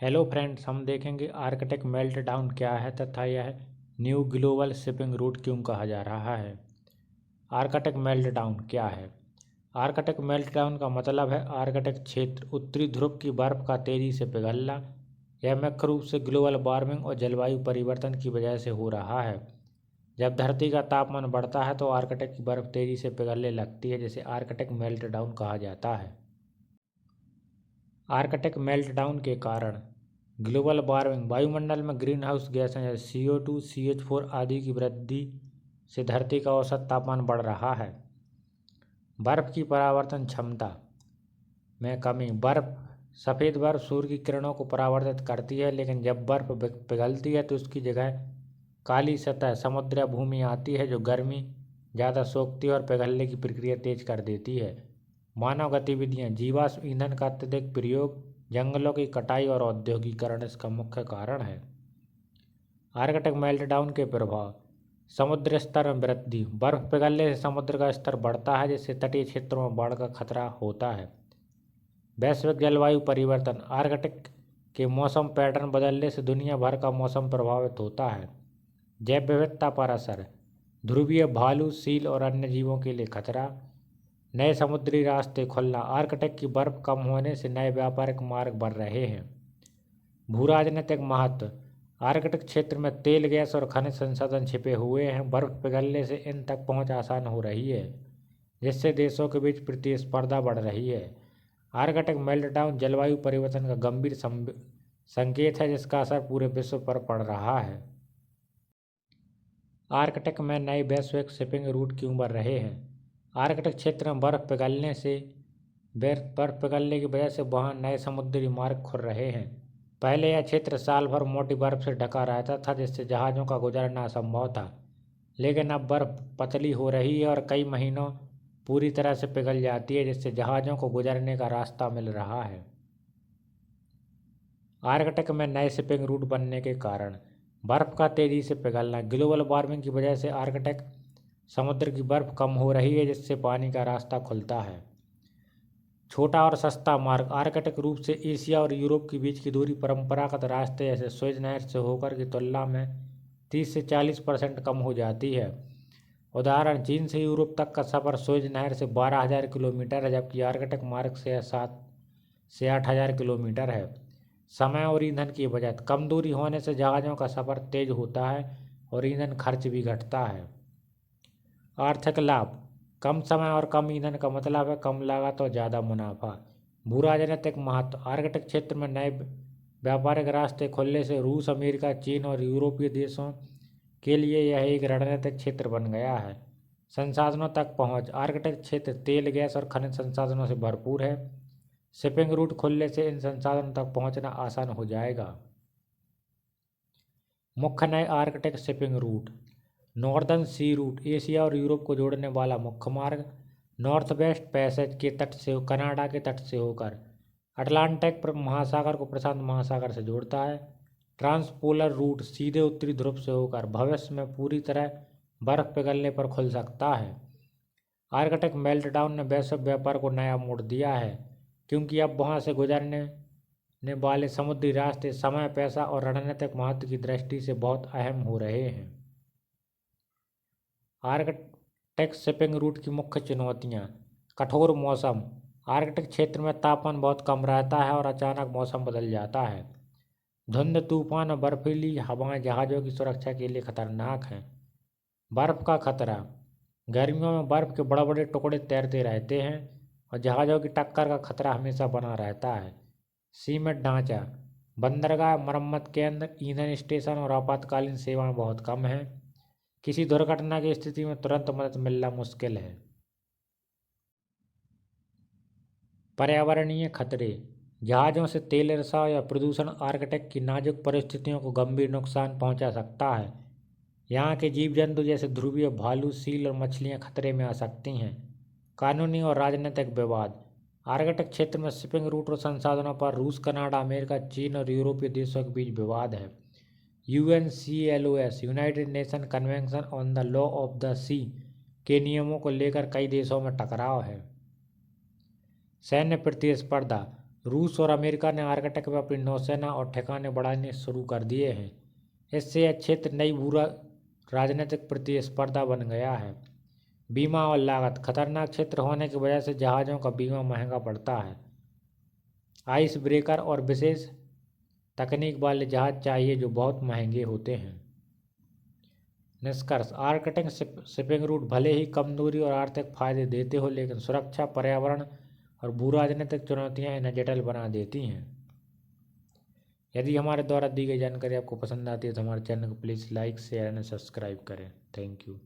Hello friends, हम देखेंगे Arctic meltdown क्या है तथा यह न्यू ग्लोबल शिपिंग रूट क्यों कहा जा रहा है। आर्कटिक मेल्टडाउन क्या है? आर्कटिक मेल्टडाउन का मतलब है आर्कटिक क्षेत्र उत्तरी ध्रुव की बर्फ का तेजी से पिघलना। यह मुख्य रूप से ग्लोबल वार्मिंग और जलवायु परिवर्तन की वजह से हो रहा है। जब धरती का तापमान बढ़ता है तो आर्कटिक की बर्फ तेजी से पिघलने लगती है, जिसे आर्कटिक मेल्टडाउन कहा जाता है। आर्कटिक मेल्टडाउन के कारण ग्लोबल वार्मिंग, वायुमंडल में ग्रीन हाउस गैसें जैसे CO2, CH4 आदि की वृद्धि से धरती का औसत तापमान बढ़ रहा है। बर्फ की परावर्तन क्षमता में कमी। बर्फ सफ़ेद बर्फ सूर्य की किरणों को परावर्तित करती है, लेकिन जब बर्फ पिघलती है तो उसकी जगह काली सतह समुद्र या भूमि आती है, जो गर्मी ज़्यादा सोखती है और पिघलने की प्रक्रिया तेज कर देती है। मानव गतिविधियाँ, जीवाश्म ईंधन का अत्यधिक प्रयोग, जंगलों की कटाई और औद्योगिकरण इसका मुख्य कारण है। आर्कटिक मेल्टडाउन के प्रभाव। समुद्र स्तर में वृद्धि। बर्फ पिघलने से समुद्र का स्तर बढ़ता है, जिससे तटीय क्षेत्रों में बाढ़ का खतरा होता है। वैश्विक जलवायु परिवर्तन। आर्कटिक के मौसम पैटर्न बदलने से दुनिया भर का मौसम प्रभावित होता है। जैव विविधता पर असर। ध्रुवीय भालू, सील और अन्य जीवों के लिए खतरा। नए समुद्री रास्ते खुलना। आर्कटिक की बर्फ कम होने से नए व्यापारिक मार्ग बन रहे हैं। भूराजनीतिक महत्व। आर्कटिक क्षेत्र में तेल, गैस और खनिज संसाधन छिपे हुए हैं। बर्फ पिघलने से इन तक पहुंच आसान हो रही है, जिससे देशों के बीच प्रतिस्पर्धा बढ़ रही है। आर्कटिक मेल्टडाउन जलवायु परिवर्तन का गंभीर संकेत है, जिसका असर पूरे विश्व पर पड़ रहा है। आर्कटिक में नए वैश्विक शिपिंग रूट क्यों बन रहे हैं? आर्कटिक क्षेत्र में बर्फ पिघलने की वजह से वहाँ नए समुद्री मार्ग खुल रहे हैं। पहले यह क्षेत्र साल भर मोटी बर्फ से ढका रहता था, जिससे जहाज़ों का गुजरना असंभव था। लेकिन अब बर्फ पतली हो रही है और कई महीनों पूरी तरह से पिघल जाती है, जिससे जहाज़ों को गुजरने का रास्ता मिल रहा है। आर्कटिक में नए शिपिंग रूट बनने के कारण। बर्फ का तेजी से पिघलना। ग्लोबल वार्मिंग की वजह से आर्कटिक समुद्र की बर्फ कम हो रही है, जिससे पानी का रास्ता खुलता है। छोटा और सस्ता मार्ग। आर्कटिक रूप से एशिया और यूरोप के बीच की दूरी परंपरागत रास्ते जैसे सुएज नहर से होकर की तुलना में 30 से 40% कम हो जाती है। उदाहरण, चीन से यूरोप तक का सफ़र सुएज नहर से 12,000 किलोमीटर है, जबकि आर्कटिक मार्ग से 7 से 8,000 किलोमीटर है। समय और ईंधन की बचत। कम दूरी होने से जहाज़ों का सफ़र तेज होता है और ईंधन खर्च भी घटता है। आर्थिक लाभ। कम समय और कम ईंधन का मतलब है कम लागत और ज़्यादा मुनाफा। भूराजनीतिक महत्व। आर्कटिक क्षेत्र में नए व्यापारिक रास्ते खुलने से रूस, अमेरिका, चीन और यूरोपीय देशों के लिए यह एक रणनीतिक क्षेत्र बन गया है। संसाधनों तक पहुँच। आर्कटिक क्षेत्र तेल, गैस और खनिज संसाधनों से भरपूर है। शिपिंग रूट खुलने से इन संसाधनों तक पहुँचना आसान हो जाएगा। मुख्य नए आर्कटिक शिपिंग रूट। नॉर्दर्न सी रूट, एशिया और यूरोप को जोड़ने वाला मुख्य मार्ग। नॉर्थ वेस्ट पैसेज के तट से कनाडा के तट से होकर अटलांटिक महासागर को प्रशांत महासागर से जोड़ता है। ट्रांसपोलर रूट, सीधे उत्तरी ध्रुव से होकर भविष्य में पूरी तरह बर्फ पिघलने पर खुल सकता है। आर्कटिक मेल्टडाउन ने वैश्विक व्यापार को नया मोड़ दिया है, क्योंकि अब वहाँ से गुजरने वाले समुद्री रास्ते समय, पैसा और रणनीतिक महत्व की दृष्टि से बहुत अहम हो रहे हैं। आर्कटिक शिपिंग रूट की मुख्य चुनौतियाँ। कठोर मौसम। आर्कटिक क्षेत्र में तापमान बहुत कम रहता है और अचानक मौसम बदल जाता है। धुंध, तूफान और बर्फीली हवाएं जहाज़ों की सुरक्षा के लिए खतरनाक हैं। बर्फ का खतरा। गर्मियों में बर्फ के बड़े बड़े टुकड़े तैरते रहते हैं और जहाज़ों की टक्कर का खतरा हमेशा बना रहता है। सीमित ढांचा। बंदरगाह, मरम्मत केंद्र, ईंधन स्टेशन और आपातकालीन सेवाएं बहुत कम हैं। किसी दुर्घटना की स्थिति में तुरंत मदद मिलना मुश्किल है। पर्यावरणीय खतरे। जहाज़ों से तेल रिसाव या प्रदूषण आर्कटिक की नाजुक परिस्थितियों को गंभीर नुकसान पहुंचा सकता है। यहाँ के जीव जंतु जैसे ध्रुवीय भालू, सील और मछलियाँ खतरे में आ सकती हैं। कानूनी और राजनीतिक विवाद। आर्कटिक क्षेत्र में शिपिंग रूट और संसाधनों पर रूस, कनाडा, अमेरिका, चीन और यूरोपीय देशों के बीच विवाद है। UNCLOS, United Nation convention on the law of the sea के नियमों को लेकर कई देशों में टकराव है। सैन्य प्रतिस्पर्धा। रूस और अमेरिका ने आर्कटिक में अपनी नौसेना और ठिकाने बढ़ाने शुरू कर दिए हैं। इससे यह क्षेत्र नई भूरा राजनीतिक प्रतिस्पर्धा बन गया है। बीमा और लागत। खतरनाक क्षेत्र होने की वजह से जहाज़ों का बीमा महंगा पड़ता है। आइस ब्रेकर और विशेष तकनीक वाले जहाज चाहिए जो बहुत महंगे होते हैं। निष्कर्ष। आर्कटिक शिपिंग रूट भले ही कम दूरी और आर्थिक फायदे देते हो, लेकिन सुरक्षा, पर्यावरण और भू राजनीतिक चुनौतियां इन्हें जटिल बना देती हैं। यदि हमारे द्वारा दी गई जानकारी आपको पसंद आती है तो हमारे चैनल को please like, share and subscribe करें। Thank you.